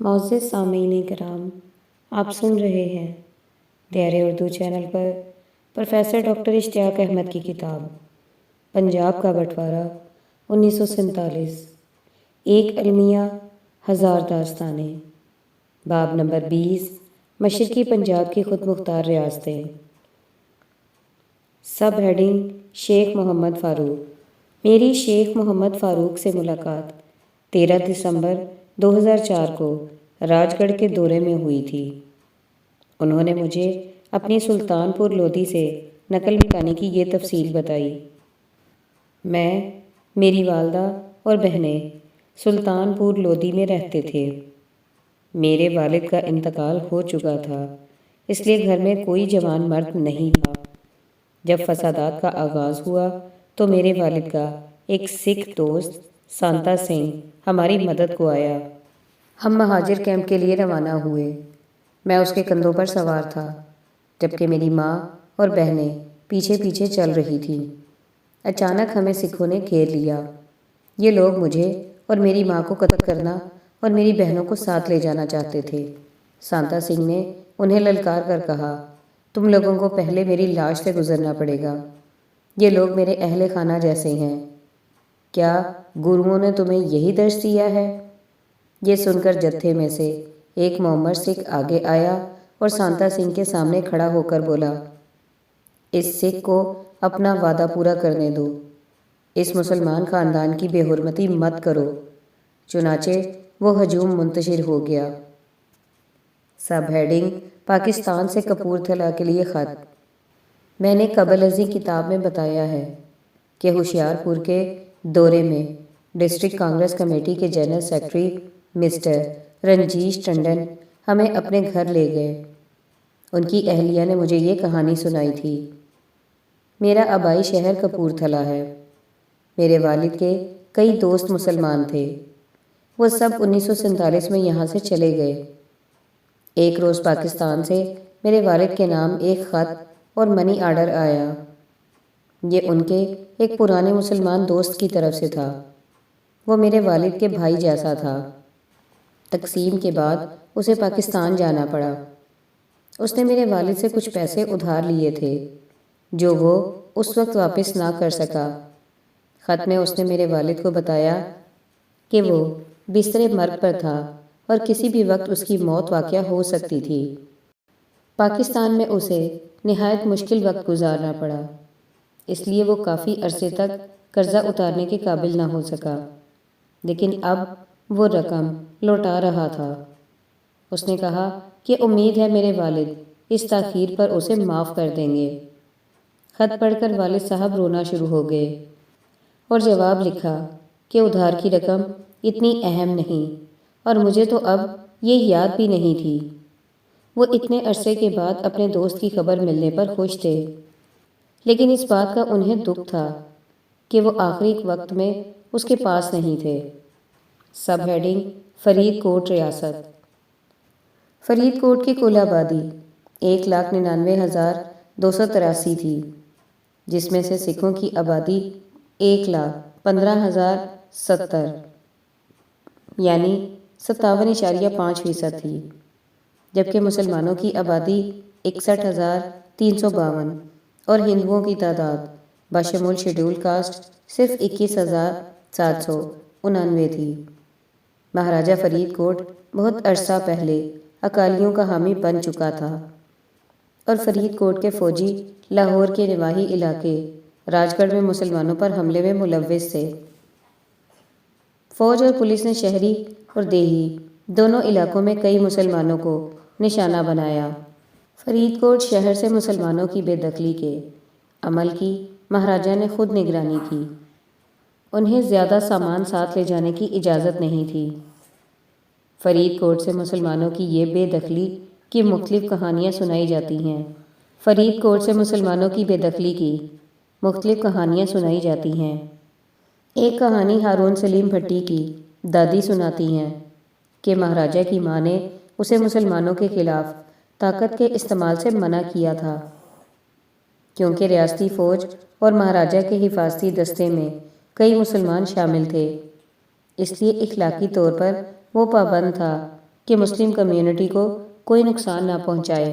معزز سامعین کرام، آپ سن رہے ہیں پیارے اردو چینل پر پروفیسر ڈاکٹر اشتیاق احمد کی کتاب پنجاب کا بٹوارہ 1947، ایک المیہ ہزار داستانیں، باب نمبر 20، مشرقی پنجاب کی خود مختار ریاستیں۔ سب ہیڈنگ شیخ محمد فاروق۔ میری شیخ محمد فاروق سے ملاقات 13 دسمبر 2004 کو راج گڑھ کے دورے میں ہوئی تھی۔ انہوں نے مجھے اپنی سلطان پور لودھی سے نقل مکانی کی یہ تفصیل بتائی۔ میں، میری والدہ اور بہنیں سلطان پور لودھی میں رہتے تھے۔ میرے والد کا انتقال ہو چکا تھا، اس لیے گھر میں کوئی جوان مرد نہیں تھا۔ جب فسادات کا آغاز ہوا تو میرے والد کا ایک سکھ دوست سانتا سنگھ ہماری مدد کو آیا۔ ہم مہاجر کیمپ کے لیے روانہ ہوئے۔ میں اس کے کندھوں پر سوار تھا، جبکہ میری ماں اور بہنیں پیچھے پیچھے چل رہی تھیں۔ اچانک ہمیں سکھوں نے گھیر لیا۔ یہ لوگ مجھے اور میری ماں کو قتل کرنا اور میری بہنوں کو ساتھ لے جانا چاہتے تھے۔ سانتا سنگھ نے انہیں للکار کر کہا، تم لوگوں کو پہلے میری لاش سے گزرنا پڑے گا۔ یہ لوگ میرے اہل خانہ جیسے ہیں۔ کیا گروؤں نے تمہیں یہی درس دیا ہے؟ یہ سن کر جتھے میں سے ایک معمر سکھ آگے آیا اور سانتا سنگھ کے سامنے کھڑا ہو کر بولا، اس سکھ کو اپنا وعدہ پورا کرنے دو، اس مسلمان خاندان کی بے حرمتی مت کرو۔ چنانچہ وہ ہجوم منتشر ہو گیا۔ سب ہیڈنگ پاکستان سے کپورتھلا کے لیے خط۔ میں نے قبل ازیں کتاب میں بتایا ہے کہ ہوشیارپور کے دورے میں ڈسٹرکٹ کانگریس کمیٹی کے جنرل سیکرٹری مسٹر رنجیش ٹنڈن ہمیں اپنے گھر لے گئے۔ ان کی اہلیہ نے مجھے یہ کہانی سنائی تھی۔ میرا آبائی شہر کپورتھلا ہے۔ میرے والد کے کئی دوست مسلمان تھے۔ وہ سب 1947 میں یہاں سے چلے گئے۔ ایک روز پاکستان سے میرے والد کے نام ایک خط اور منی آرڈر آیا۔ یہ ان کے ایک پرانے مسلمان دوست کی طرف سے تھا۔ وہ میرے والد کے بھائی جیسا تھا۔ تقسیم کے بعد اسے پاکستان جانا پڑا۔ اس نے میرے والد سے کچھ پیسے ادھار لیے تھے جو وہ اس وقت واپس نہ کر سکا۔ خط میں اس نے میرے والد کو بتایا کہ وہ بستر مرگ پر تھا اور کسی بھی وقت اس کی موت واقع ہو سکتی تھی۔ پاکستان میں اسے نہایت مشکل وقت گزارنا پڑا، اس لیے وہ کافی عرصے تک قرضہ اتارنے کے قابل نہ ہو سکا، لیکن اب وہ رقم لوٹا رہا تھا۔ اس نے کہا کہ امید ہے میرے والد اس تاخیر پر اسے معاف کر دیں گے۔ خط پڑھ کر والد صاحب رونا شروع ہو گئے اور جواب لکھا کہ ادھار کی رقم اتنی اہم نہیں اور مجھے تو اب یہ یاد بھی نہیں تھی۔ وہ اتنے عرصے کے بعد اپنے دوست کی خبر ملنے پر خوش تھے، لیکن اس بات کا انہیں دکھ تھا کہ وہ آخری وقت میں اس کے پاس نہیں تھے۔ سب ہیڈنگ فرید کوٹ ریاست۔ فرید کوٹ کی کل آبادی 1,99,283 تھی، جس میں سے سکھوں کی آبادی 1,15,070 یعنی 57.5% تھی، جبکہ مسلمانوں کی آبادی 61,352 اور ہندوؤں کی تعداد بشمول شیڈول کاسٹ صرف 21,799 تھی۔ مہاراجہ فرید کوٹ بہت عرصہ پہلے اکالیوں کا حامی بن چکا تھا اور فرید کوٹ کے فوجی لاہور کے نواحی علاقے راج گڑھ میں مسلمانوں پر حملے میں ملوث تھے۔ فوج اور پولیس نے شہری اور دیہی دونوں علاقوں میں کئی مسلمانوں کو نشانہ بنایا۔ فرید کوٹ شہر سے مسلمانوں کی بے دخلی کے عمل کی مہاراجہ نے خود نگرانی کی۔ انہیں زیادہ سامان ساتھ لے جانے کی اجازت نہیں تھی۔ فرید کوٹ سے مسلمانوں کی یہ بے دخلی کی مختلف کہانیاں سنائی جاتی ہیں۔ فرید کوٹ سے مسلمانوں کی بے دخلی کی مختلف کہانیاں سنائی جاتی ہیں۔ ایک کہانی ہارون سلیم بھٹی کی دادی سناتی ہیں کہ مہاراجہ کی ماں نے اسے مسلمانوں کے خلاف طاقت کے استعمال سے منع کیا تھا، کیونکہ ریاستی فوج اور مہاراجہ کے حفاظتی دستے میں کئی مسلمان شامل تھے، اس لیے اخلاقی طور پر وہ پابند تھا کہ مسلم کمیونٹی کو کوئی نقصان نہ پہنچائے۔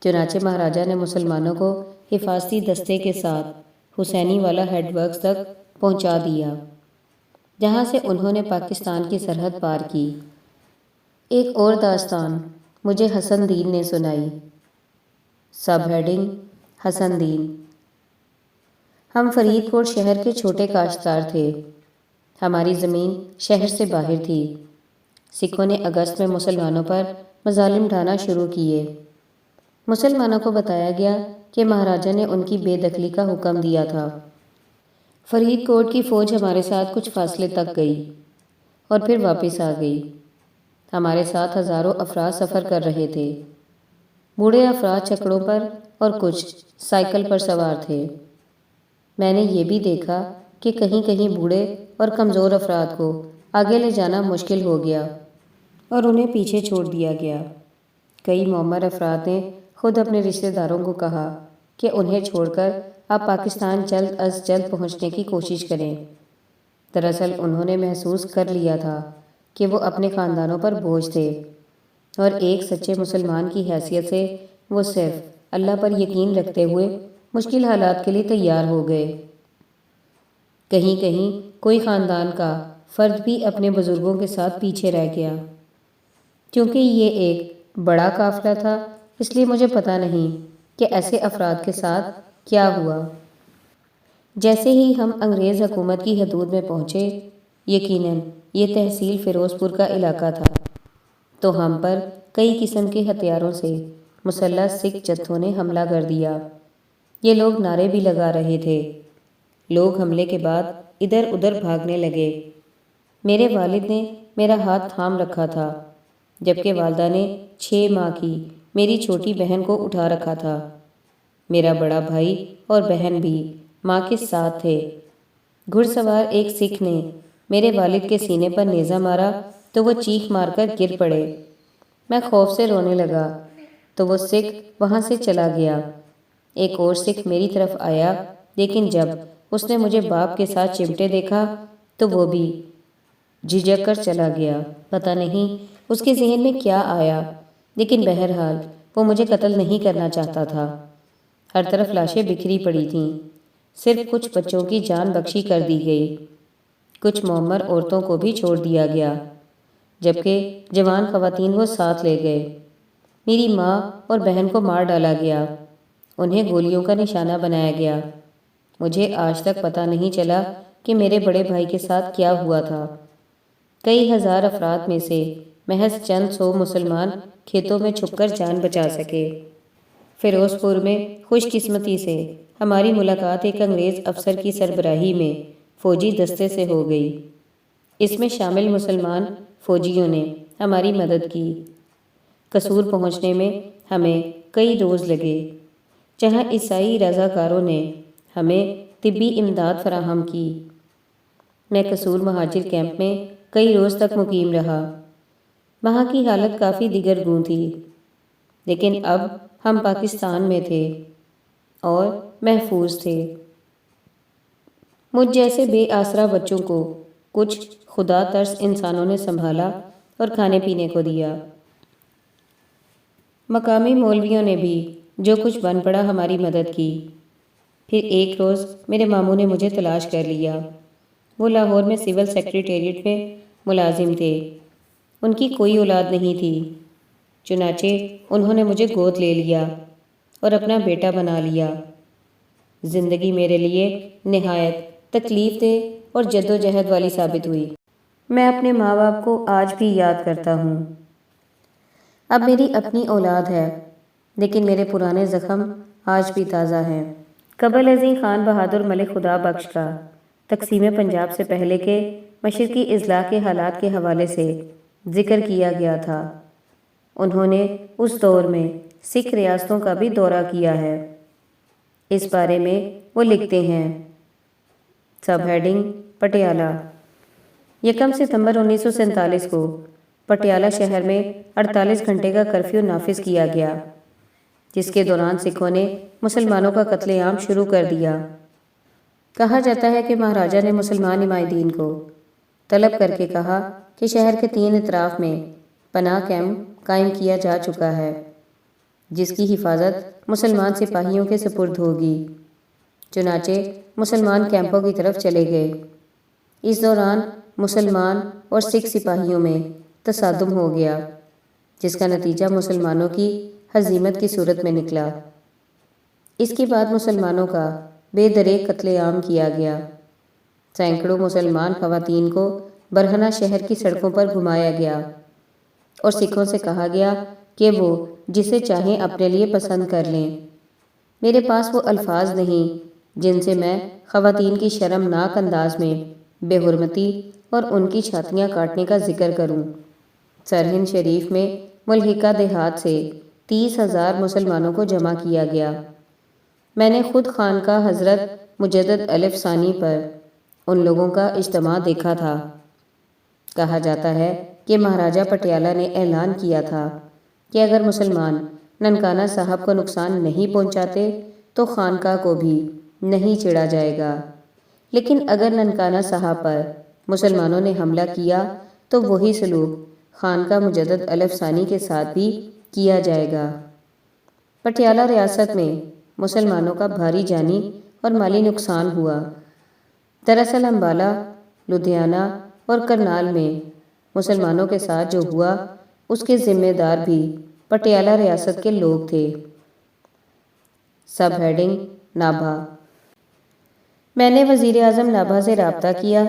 چنانچہ مہاراجا نے مسلمانوں کو حفاظتی دستے کے ساتھ حسینی والا ہیڈ ورکس تک پہنچا دیا، جہاں سے انہوں نے پاکستان کی سرحد پار کی۔ ایک اور داستان مجھے حسن دین نے سنائی۔ سب ہیڈنگ: حسن دین۔ ہم فرید کوٹ شہر کے چھوٹے کاشتکار تھے۔ ہماری زمین شہر سے باہر تھی۔ سکھوں نے اگست میں مسلمانوں پر مظالم ڈھانا شروع کیے۔ مسلمانوں کو بتایا گیا کہ مہاراجا نے ان کی بے دخلی کا حکم دیا تھا۔ فرید کوٹ کی فوج ہمارے ساتھ کچھ فاصلے تک گئی اور پھر واپس آ گئی۔ ہمارے ساتھ ہزاروں افراد سفر کر رہے تھے۔ بوڑھے افراد چھکڑوں پر اور کچھ سائیکل پر سوار تھے۔ میں نے یہ بھی دیکھا کہ کہیں کہیں بوڑھے اور کمزور افراد کو آگے لے جانا مشکل ہو گیا اور انہیں پیچھے چھوڑ دیا گیا۔ کئی معمر افراد نے خود اپنے رشتہ داروں کو کہا کہ انہیں چھوڑ کر آپ پاکستان جلد از جلد پہنچنے کی کوشش کریں۔ دراصل انہوں نے محسوس کر لیا تھا کہ وہ اپنے خاندانوں پر بوجھ تھے، اور ایک سچے مسلمان کی حیثیت سے وہ صرف اللہ پر یقین رکھتے ہوئے مشکل حالات کے لیے تیار ہو گئے۔ کہیں کہیں کوئی خاندان کا فرد بھی اپنے بزرگوں کے ساتھ پیچھے رہ گیا۔ کیونکہ یہ ایک بڑا قافلہ تھا، اس لیے مجھے پتہ نہیں کہ ایسے افراد کے ساتھ کیا ہوا۔ جیسے ہی ہم انگریز حکومت کی حدود میں پہنچے، یقیناً یہ تحصیل فیروز پور کا علاقہ تھا، تو ہم پر کئی قسم کے ہتھیاروں سے مسلح سکھ جتھوں نے حملہ کر دیا۔ یہ لوگ نعرے بھی لگا رہے تھے۔ لوگ حملے کے بعد ادھر ادھر بھاگنے لگے۔ میرے والد نے میرا ہاتھ تھام رکھا تھا، جبکہ والدہ نے 6 ماہ کی میری چھوٹی بہن کو اٹھا رکھا تھا۔ میرا بڑا بھائی اور بہن بھی ماں کے ساتھ تھے۔ گھڑ سوار ایک سکھ نے میرے والد کے سینے پر نیزہ مارا تو وہ چیخ مار کر گر پڑے۔ میں خوف سے رونے لگا تو وہ سکھ وہاں سے چلا گیا۔ ایک اور سکھ میری طرف آیا، لیکن جب اس نے مجھے باپ کے ساتھ چمٹے دیکھا تو وہ بھی جھجک کر چلا گیا۔ پتہ نہیں اس کے ذہن میں کیا آیا، لیکن بہرحال وہ مجھے قتل نہیں کرنا چاہتا تھا۔ ہر طرف لاشیں بکھری پڑی تھیں۔ صرف کچھ بچوں کی جان بخشی کر دی گئی۔ کچھ معمر عورتوں کو بھی چھوڑ دیا گیا، جبکہ جوان خواتین وہ ساتھ لے گئے۔ میری ماں اور بہن کو مار ڈالا گیا۔ انہیں گولیوں کا نشانہ بنایا گیا۔ مجھے آج تک پتہ نہیں چلا کہ میرے بڑے بھائی کے ساتھ کیا ہوا تھا۔ کئی ہزار افراد میں سے محض چند سو مسلمان کھیتوں میں چھپ کر جان بچا سکے۔ فیروز پور میں خوش قسمتی سے ہماری ملاقات ایک انگریز افسر کی سربراہی میں فوجی دستے سے ہو گئی۔ اس میں شامل مسلمان فوجیوں نے ہماری مدد کی۔ قصور پہنچنے میں ہمیں کئی روز لگے، جہاں عیسائی رضاکاروں نے ہمیں طبی امداد فراہم کی۔ میں قصور مہاجر کیمپ میں کئی روز تک مقیم رہا۔ وہاں کی حالت کافی دیگر گوں تھی، لیکن اب ہم پاکستان میں تھے اور محفوظ تھے۔ مجھ جیسے بے آسرا بچوں کو کچھ خدا ترس انسانوں نے سنبھالا اور کھانے پینے کو دیا۔ مقامی مولویوں نے بھی جو کچھ بن پڑا ہماری مدد کی۔ پھر ایک روز میرے ماموں نے مجھے تلاش کر لیا۔ وہ لاہور میں سول سیکریٹریٹ میں ملازم تھے۔ ان کی کوئی اولاد نہیں تھی، چنانچہ انہوں نے مجھے گود لے لیا اور اپنا بیٹا بنا لیا۔ زندگی میرے لیے نہایت تکلیف دہ اور جدوجہد والی ثابت ہوئی۔ میں اپنے ماں باپ کو آج بھی یاد کرتا ہوں۔ اب میری اپنی اولاد ہے، لیکن میرے پرانے زخم آج بھی تازہ ہیں۔ قبل ازیں خان بہادر ملک خدا بخش کا تقسیم پنجاب سے پہلے کے مشرقی اضلاع کے حالات کے حوالے سے ذکر کیا گیا تھا۔ انہوں نے اس دور میں سکھ ریاستوں کا بھی دورہ کیا ہے۔ اس بارے میں وہ لکھتے ہیں: سب ہیڈنگ: پٹیالہ۔ 1 ستمبر 1947 کو پٹیالہ شہر میں 48 گھنٹے کا کرفیو نافذ کیا گیا، جس کے دوران سکھوں نے مسلمانوں کا قتل عام شروع کر دیا۔ کہا جاتا ہے کہ مہاراجا نے مسلمان عمائدین کو طلب کر کے کہا کہ شہر کے 3 اطراف میں پناہ کیمپ قائم کیا جا چکا ہے، جس کی حفاظت مسلمان سپاہیوں کے سپرد ہوگی۔ چنانچہ مسلمان کیمپوں کی طرف چلے گئے۔ اس دوران مسلمان اور سکھ سپاہیوں میں تصادم ہو گیا، جس کا نتیجہ مسلمانوں کی ہزیمت کی صورت میں نکلا۔ اس کے بعد مسلمانوں کا بے دریغ قتل عام کیا گیا۔ سینکڑوں مسلمان خواتین کو برہنہ شہر کی سڑکوں پر گھمایا گیا اور سکھوں سے کہا گیا کہ وہ جسے چاہیں اپنے لیے پسند کر لیں۔ میرے پاس وہ الفاظ نہیں جن سے میں خواتین کی شرمناک انداز میں بے حرمتی اور ان کی چھاتیاں کاٹنے کا ذکر کروں۔ سرہند شریف میں ملحقہ دیہات سے 30,000 مسلمانوں کو جمع کیا گیا۔ میں نے خود خانقاہ حضرت مجدد الف ثانی پر ان لوگوں کا اجتماع دیکھا تھا۔ کہا جاتا ہے کہ مہاراجہ پٹیالہ نے اعلان کیا تھا کہ اگر مسلمان ننکانہ صاحب کو نقصان نہیں پہنچاتے تو خانقاہ کو بھی نہیں چھیڑا جائے گا، لیکن اگر ننکانہ صاحب پر مسلمانوں نے حملہ کیا تو وہی سلوک خانقاہ مجدد الف ثانی کے ساتھ بھی کیا جائے گا۔ پٹیالہ ریاست میں مسلمانوں کا بھاری جانی اور مالی نقصان ہوا۔ دراصل امبالہ، لدھیانہ اور کرنال میں مسلمانوں کے ساتھ جو ہوا اس کے ذمہ دار بھی پٹیالہ ریاست کے لوگ تھے۔ Sub heading Nabha. میں نے وزیر اعظم نابھا سے رابطہ کیا،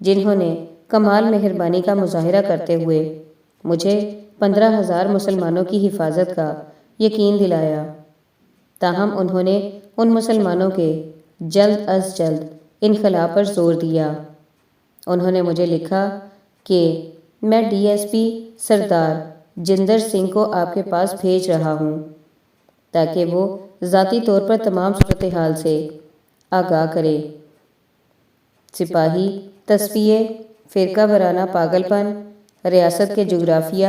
جنہوں نے کمال مہربانی کا مظاہرہ کرتے ہوئے مجھے 15,000 مسلمانوں کی حفاظت کا یقین دلایا۔ تاہم انہوں نے ان مسلمانوں کے جلد از جلد انخلاء پر زور دیا۔ انہوں نے مجھے لکھا کہ میں ڈی ایس پی سردار جندر سنگھ کو آپ کے پاس بھیج رہا ہوں تاکہ وہ ذاتی طور پر تمام صورتحال سے آگاہ کرے۔ سپاہی تصفیے، فرقہ وارانہ پاگل پن، ریاست کے جغرافیہ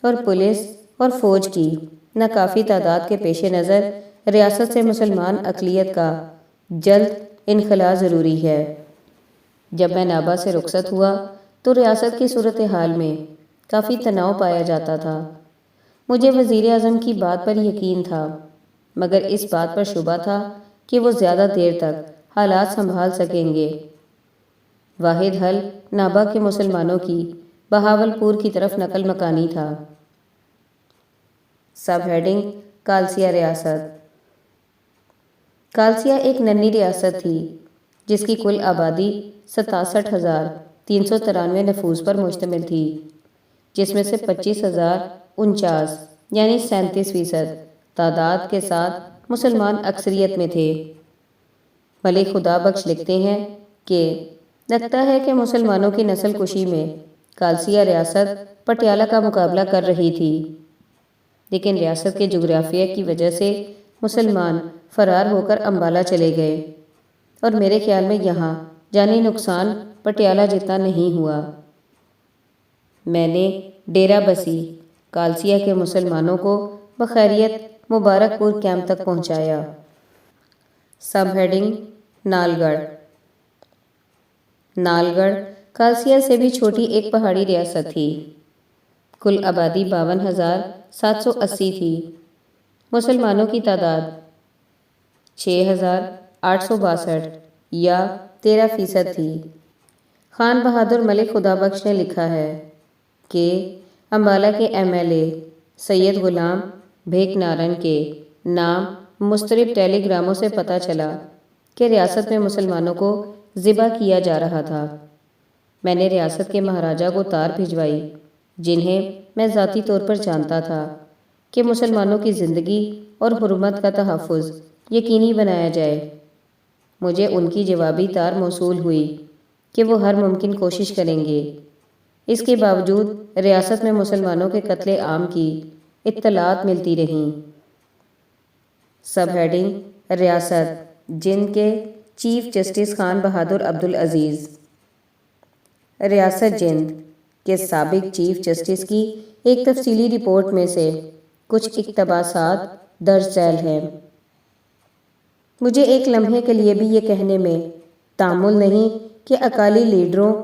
اور پولیس اور فوج کی ناکافی تعداد کے پیش نظر ریاست سے مسلمان اقلیت کا جلد انخلاء ضروری ہے۔ جب میں نابھا سے رخصت ہوا تو ریاست کی صورتحال میں کافی تناؤ پایا جاتا تھا۔ مجھے وزیر اعظم کی بات پر یقین تھا، مگر اس بات پر شبہ تھا کہ وہ زیادہ دیر تک حالات سنبھال سکیں گے۔ واحد حل نابھا کے مسلمانوں کی بہاولپور کی طرف نقل مکانی تھا۔ سب ہیڈنگ کالسیا ریاست۔ کالسیا ایک ننھی ریاست تھی جس کی کل آبادی 67,393 نفوس پر مشتمل تھی، جس میں سے 25,049 یعنی 37% تعداد کے ساتھ مسلمان اکثریت میں تھے۔ ملک خدا بخش لکھتے ہیں کہ لگتا ہے کہ مسلمانوں کی نسل کشی میں کالسیا ریاست پٹیالہ کا مقابلہ کر رہی تھی، لیکن ریاست کے جغرافیہ کی وجہ سے مسلمان فرار ہو کر امبالہ چلے گئے، اور میرے خیال میں یہاں جانی نقصان پٹیالہ جتنا نہیں ہوا۔ میں نے ڈیرہ بسی کالسیا کے مسلمانوں کو بخیریت مبارک پور کیمپ تک پہنچایا۔ سب ہیڈنگ نال گڑھ۔ نال گڑھ کالسیا سے بھی چھوٹی ایک پہاڑی ریاست تھی۔ کل آبادی 52,780 تھی۔ مسلمانوں کی تعداد 6,862 یا 13% تھی۔ خان بہادر ملک خدا بخش نے لکھا ہے کہ امبالہ کے MLA سید غلام بھیک نارن کے نام مسترب ٹیلی گراموں سے پتہ چلا کہ ریاست میں مسلمانوں کو ذبح کیا جا رہا تھا۔ میں نے ریاست کے مہاراجہ کو تار بھجوائی، جنہیں میں ذاتی طور پر جانتا تھا، کہ مسلمانوں کی زندگی اور حرمت کا تحفظ یقینی بنایا جائے۔ مجھے ان کی جوابی تار موصول ہوئی کہ وہ ہر ممکن کوشش کریں گے۔ اس کے باوجود ریاست میں مسلمانوں کے قتل عام کی اطلاعات ملتی رہیں۔ سب ہیڈنگ ریاست جن کے چیف جسٹس خان بہادر عبدالعزیز۔ ریاست جند کے سابق چیف جسٹس کی ایک تفصیلی رپورٹ میں سے کچھ اقتباسات درج ذیل ہیں۔ مجھے ایک لمحے کے لیے بھی یہ کہنے میں تامل نہیں کہ اکالی لیڈروں،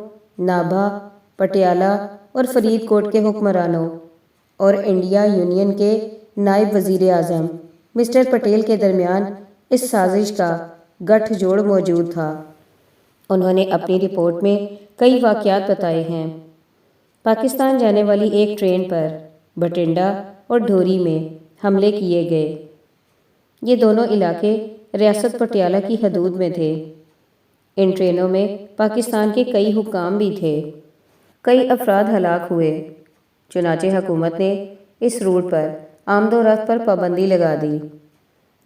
نابھا، پٹیالہ اور فرید کوٹ کے حکمرانوں اور انڈیا یونین کے نائب وزیر اعظم مسٹر پٹیل کے درمیان اس سازش کا گٹھ جوڑ موجود تھا۔ انہوں نے اپنی رپورٹ میں کئی واقعات بتائے ہیں۔ پاکستان جانے والی ایک ٹرین پر بھٹنڈا اور ڈھوری میں حملے کیے گئے۔ یہ دونوں علاقے ریاست پٹیالہ کی حدود میں تھے۔ ان ٹرینوں میں پاکستان کے کئی حکام بھی تھے۔ کئی افراد ہلاک ہوئے۔ چنانچہ حکومت نے اس روٹ پر آمد و رفت پر پابندی لگا دی۔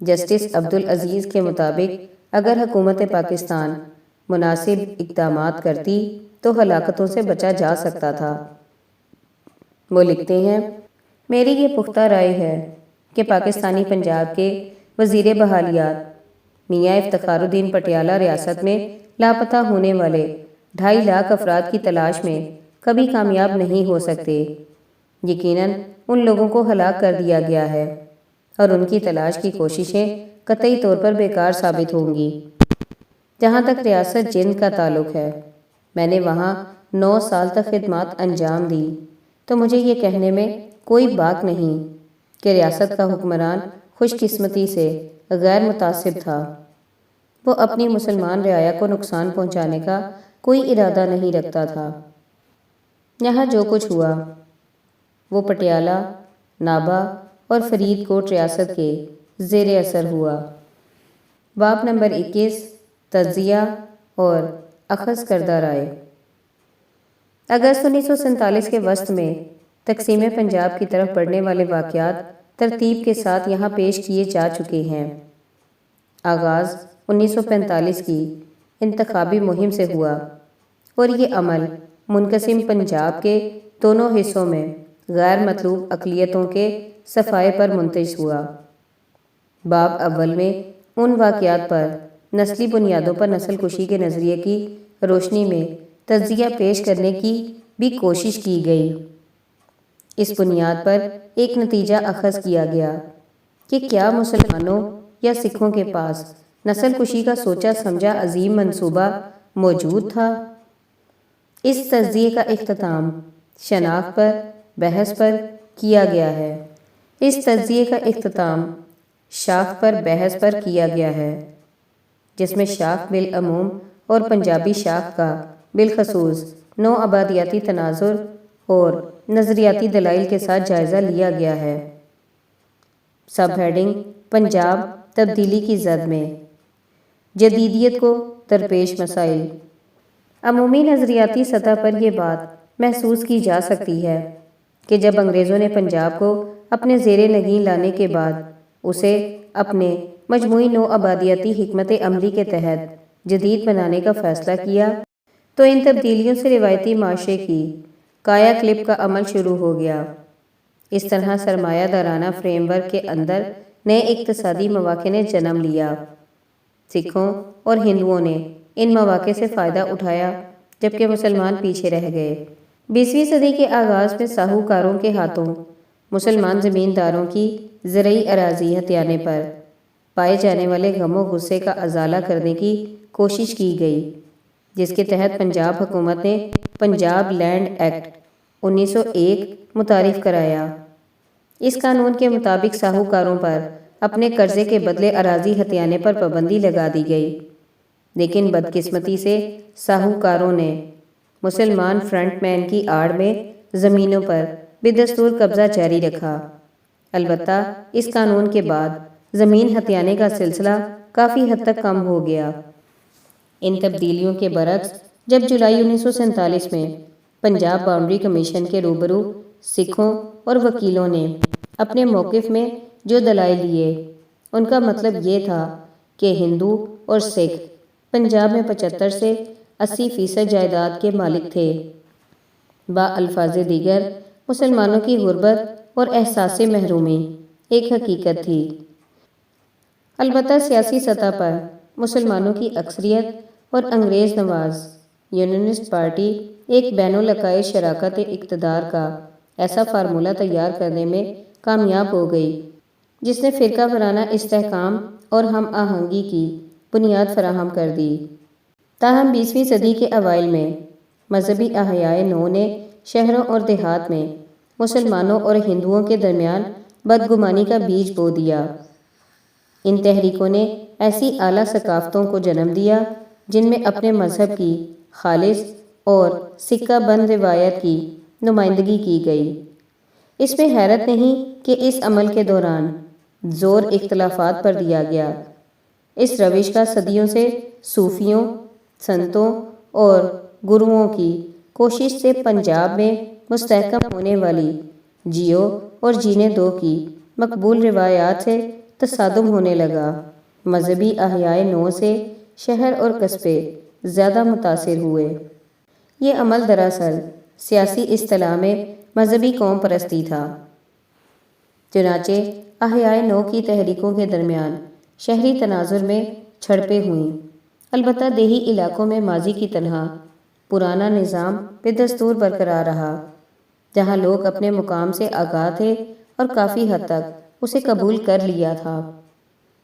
جسٹس عبدالعزیز کے مطابق اگر حکومت پاکستان مناسب اقدامات کرتی تو ہلاکتوں سے بچا جا سکتا تھا۔ وہ لکھتے ہیں، میری یہ پختہ رائے ہے کہ پاکستانی پنجاب کے وزیر بحالیات میاں افتخار الدین پٹیالہ ریاست میں لاپتہ ہونے والے 2.5 لاکھ افراد کی تلاش میں کبھی کامیاب نہیں ہو سکتے۔ یقیناً ان لوگوں کو ہلاک کر دیا گیا ہے اور ان کی تلاش کی کوششیں قطعی طور پر بیکار ثابت ہوں گی۔ جہاں تک ریاست جند کا تعلق ہے، میں نے وہاں 9 سال تک خدمات انجام دی، تو مجھے یہ کہنے میں کوئی باک نہیں کہ ریاست کا حکمران خوش قسمتی سے غیر متعصب تھا۔ وہ اپنی مسلمان رعایا کو نقصان پہنچانے کا کوئی ارادہ نہیں رکھتا تھا۔ یہاں جو کچھ ہوا وہ پٹیالہ، نابا اور فرید کوٹ ریاست کے زیر اثر ہوا۔ باب نمبر 21 تجزیہ اور اخذ کردہ رائے۔ اگست 1947 کے وسط میں تقسیم پنجاب کی طرف بڑھنے والے واقعات ترتیب کے ساتھ یہاں پیش کیے جا چکے ہیں۔ آغاز 1945 کی انتخابی مہم سے ہوا اور یہ عمل منقسم پنجاب کے دونوں حصوں میں غیر مطلوب اقلیتوں کے صفائے پر منتج ہوا۔ باب اول میں ان واقعات پر نسلی بنیادوں پر نسل کشی کے نظریے کی روشنی میں تجزیہ پیش کرنے کی بھی کوشش کی گئی۔ اس بنیاد پر ایک نتیجہ اخذ کیا گیا کہ کیا مسلمانوں یا سکھوں کے پاس نسل کشی کا سوچا سمجھا عظیم منصوبہ موجود تھا۔ اس تجزیے کا اختتام شناخت پر بحث پر کیا گیا ہے۔ اس تجزیے کا اختتام شاخت پر بحث پر کیا گیا ہے، جس میں شاخت بالعموم اور پنجابی شاخت کا بالخصوص نو آبادیاتی تناظر اور نظریاتی دلائل کے ساتھ جائزہ لیا گیا ہے۔ سب ہیڈنگ پنجاب تبدیلی کی زد میں جدیدیت کو درپیش مسائل۔ عمومی نظریاتی سطح پر یہ بات محسوس کی جا سکتی ہے کہ جب انگریزوں نے پنجاب کو اپنے زیر نگین لانے کے بعد اسے اپنے مجموعی نو آبادیاتی حکمت عملی کے تحت جدید بنانے کا فیصلہ کیا تو ان تبدیلیوں سے روایتی معاشرے کی کایا کلپ کا عمل شروع ہو گیا۔ اس طرح سرمایہ دارانہ فریم ورک کے اندر نئے اقتصادی مواقع نے جنم لیا۔ سکھوں اور ہندوؤں نے ان مواقع سے فائدہ اٹھایا جبکہ مسلمان پیچھے رہ گئے۔ 20ویں صدی کے آغاز میں ساہوکاروں کے ہاتھوں مسلمان زمینداروں کی زرعی اراضی ہتھیانے پر پائے جانے والے غم و غصے کا ازالہ کرنے کی کوشش کی گئی، جس کے تحت پنجاب حکومت نے پنجاب لینڈ ایکٹ 1901 متعارف کرایا۔ اس قانون کے مطابق ساہوکاروں پر اپنے قرضے کے بدلے اراضی ہتھیانے پر پابندی لگا دی گئی، لیکن بدقسمتی سے ساہوکاروں نے مسلمان فرنٹ مین کی آڑ میں زمینوں پر بدستور قبضہ جاری رکھا۔ البتہ اس قانون کے بعد زمین ہتھیانے کا سلسلہ کافی حد تک کم ہو گیا۔ ان تبدیلیوں کے برعکس جب جولائی 1947 میں پنجاب باؤنڈری کمیشن کے روبرو سکھوں اور وکیلوں نے اپنے موقف میں جو دلائل دیے، ان کا مطلب یہ تھا کہ ہندو اور سکھ پنجاب میں 75 سے 80% جائیداد کے مالک تھے۔ الفاظ دیگر مسلمانوں کی غربت اور احساس محرومی ایک حقیقت تھی۔ البتہ سیاسی سطح پر مسلمانوں کی اکثریت اور انگریز نواز یونینسٹ پارٹی ایک بین الاقوامی شراکت اقتدار کا ایسا فارمولہ تیار کرنے میں کامیاب ہو گئی جس نے فرقہ وارانہ استحکام اور ہم آہنگی کی بنیاد فراہم کر دی۔ تاہم 20ویں صدی کے اوائل میں مذہبی احیاء نو نے شہروں اور دیہات میں مسلمانوں اور ہندوؤں کے درمیان بدگمانی کا بیج بو دیا۔ ان تحریکوں نے ایسی اعلیٰ ثقافتوں کو جنم دیا جن میں اپنے مذہب کی خالص اور سکہ بند روایت کی نمائندگی کی گئی۔ اس میں حیرت نہیں کہ اس عمل کے دوران زور اختلافات پر دیا گیا۔ اس روش کا صدیوں سے صوفیوں، سنتوں اور گروؤں کی کوشش سے پنجاب میں مستحکم ہونے والی جیو اور جینے دو کی مقبول روایات سے تصادم ہونے لگا۔ مذہبی احیائے نو سے شہر اور قصبے زیادہ متاثر ہوئے۔ یہ عمل دراصل سیاسی اصطلاح میں مذہبی قوم پرستی تھا۔ چنانچہ احیائے نو کی تحریکوں کے درمیان شہری تناظر میں جھڑپیں ہوئیں، البتہ دیہی علاقوں میں ماضی کی طرح پرانا نظام بدستور برقرار رہا، جہاں لوگ اپنے مقام سے آگاہ تھے اور کافی حد تک اسے قبول کر لیا تھا۔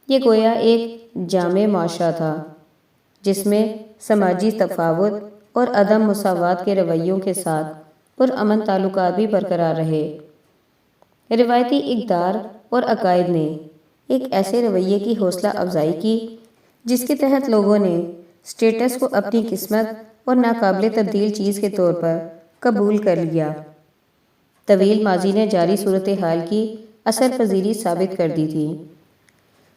یہ گویا ایک جامع معاشرہ تھا جس میں سماجی تفاوت اور عدم مساوات کے رویوں کے ساتھ پرامن تعلقات بھی برقرار رہے۔ روایتی اقدار اور عقائد نے ایک ایسے رویے کی حوصلہ افزائی کی جس کے تحت لوگوں نے اسٹیٹس کو اپنی قسمت اور ناقابل تبدیل چیز کے طور پر قبول کر لیا۔ طویل ماضی نے جاری صورتحال کی اثر پذیری ثابت کر دی تھی۔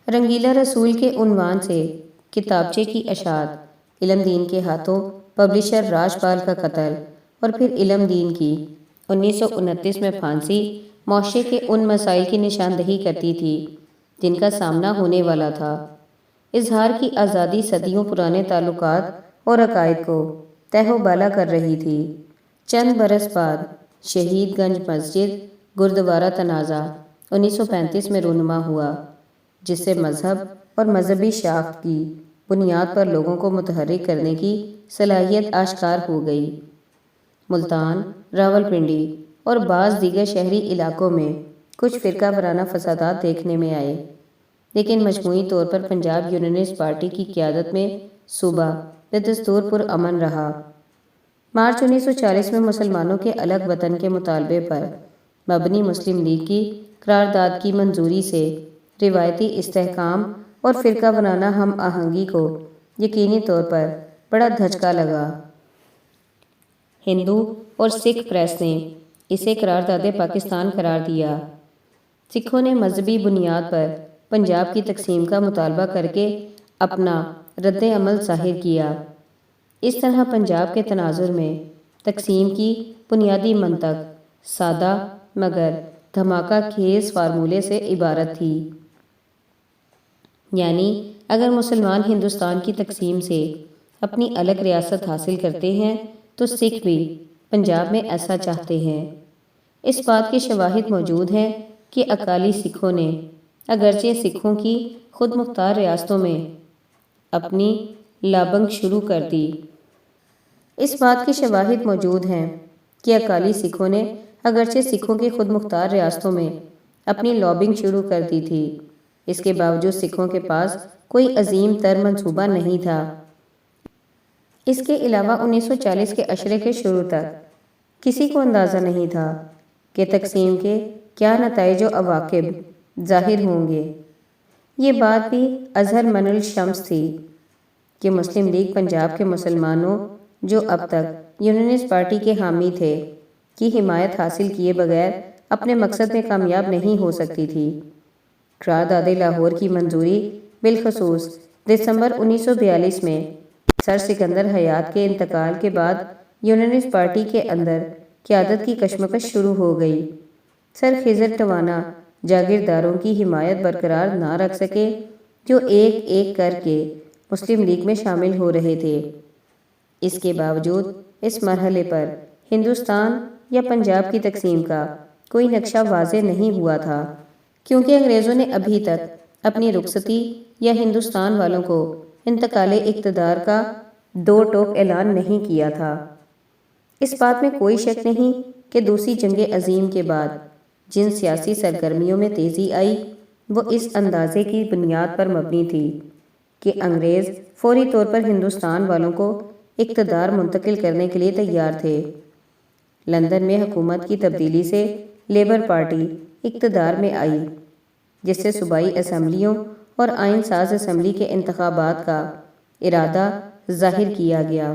رنگیلا رسول کے عنوان سے کتابچے کی اشاعت، علم دین کے ہاتھوں پبلشر راج پال کا قتل اور پھر علم دین کی 1929 میں پھانسی معاشرے کے ان مسائل کی نشاندہی کرتی تھی جن کا سامنا ہونے والا تھا۔ اظہار کی آزادی صدیوں پرانے تعلقات اور عقائد کو تہ و بالا کر رہی تھی۔ چند برس بعد شہید گنج مسجد گردوارہ تنازع 1935 میں رونما ہوا، جس سے مذہب اور مذہبی شناخت کی بنیاد پر لوگوں کو متحرک کرنے کی صلاحیت آشکار ہو گئی۔ ملتان، راولپنڈی اور بعض دیگر شہری علاقوں میں کچھ فرقہ وارانہ فسادات دیکھنے میں آئے، لیکن مجموعی طور پر پنجاب یونینسٹ پارٹی کی قیادت میں صوبہ بدستور پرامن رہا۔ مارچ 1940 میں مسلمانوں کے الگ وطن کے مطالبے پر مبنی مسلم لیگ کی قرارداد کی منظوری سے روایتی استحکام اور فرقہ وارانہ ہم آہنگی کو یقینی طور پر بڑا دھچکا لگا۔ ہندو اور سکھ پریس نے اسے قرارداد پاکستان قرار دیا۔ سکھوں نے مذہبی بنیاد پر پنجاب کی تقسیم کا مطالبہ کر کے اپنا رد عمل ظاہر کیا۔ اس طرح پنجاب کے تناظر میں تقسیم کی بنیادی منطق سادہ مگر دھماکہ خیز فارمولے سے عبارت تھی، یعنی اگر مسلمان ہندوستان کی تقسیم سے اپنی الگ ریاست حاصل کرتے ہیں تو سکھ بھی پنجاب میں ایسا چاہتے ہیں۔ اس بات کے شواہد موجود ہیں کہ اکالی سکھوں نے اگرچہ سکھوں کی خود مختار ریاستوں میں اپنی لابنگ شروع کر دی۔ اس بات کے شواہد موجود ہیں کہ اکالی سکھوں نے اگرچہ سکھوں کی خود مختار ریاستوں میں اپنی لابنگ شروع کر دی تھی، اس کے باوجود سکھوں کے پاس کوئی عظیم تر منصوبہ نہیں تھا۔ اس کے علاوہ 1940 کے عشرے کے شروع تک کسی کو اندازہ نہیں تھا کہ تقسیم کے کیا نتائج و عواقب ظاہر ہوں گے۔ یہ بات بھی اظہر من الشمس تھی کہ مسلم لیگ پنجاب کے مسلمانوں جو اب تک یونینسٹ پارٹی کے حامی تھے کی حمایت حاصل کیے بغیر اپنے مقصد میں کامیاب نہیں ہو سکتی تھی۔ قرارداد لاہور کی منظوری بالخصوص دسمبر 1942 میں سر سکندر حیات کے انتقال کے بعد یونینسٹ پارٹی کے اندر قیادت کی کشمکش شروع ہو گئی۔ سر خضر ٹوانا جاگیرداروں کی حمایت برقرار نہ رکھ سکے جو ایک ایک کر کے مسلم لیگ میں شامل ہو رہے تھے۔ اس کے باوجود اس مرحلے پر ہندوستان یا پنجاب کی تقسیم کا کوئی نقشہ واضح نہیں ہوا تھا، کیونکہ انگریزوں نے ابھی تک اپنی رخصتی یا ہندوستان والوں کو انتقال اقتدار کا دو ٹوک اعلان نہیں کیا تھا۔ اس بات میں کوئی شک نہیں کہ دوسری جنگ عظیم کے بعد جن سیاسی سرگرمیوں میں تیزی آئی وہ اس اندازے کی بنیاد پر مبنی تھی کہ انگریز فوری طور پر ہندوستان والوں کو اقتدار منتقل کرنے کے لیے تیار تھے۔ لندن میں حکومت کی تبدیلی سے لیبر پارٹی اقتدار میں آئی، جس سے صوبائی اسمبلیوں اور آئین ساز اسمبلی کے انتخابات کا ارادہ ظاہر کیا گیا۔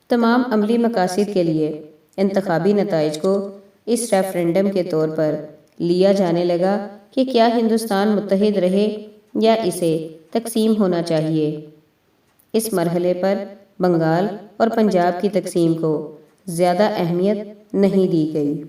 تمام عملی مقاصد کے لیے انتخابی نتائج کو اس ریفرنڈم کے طور پر لیا جانے لگا کہ کیا ہندوستان متحد رہے یا اسے تقسیم ہونا چاہیے۔ اس مرحلے پر بنگال اور پنجاب کی تقسیم کو زیادہ اہمیت نہیں دی گئی۔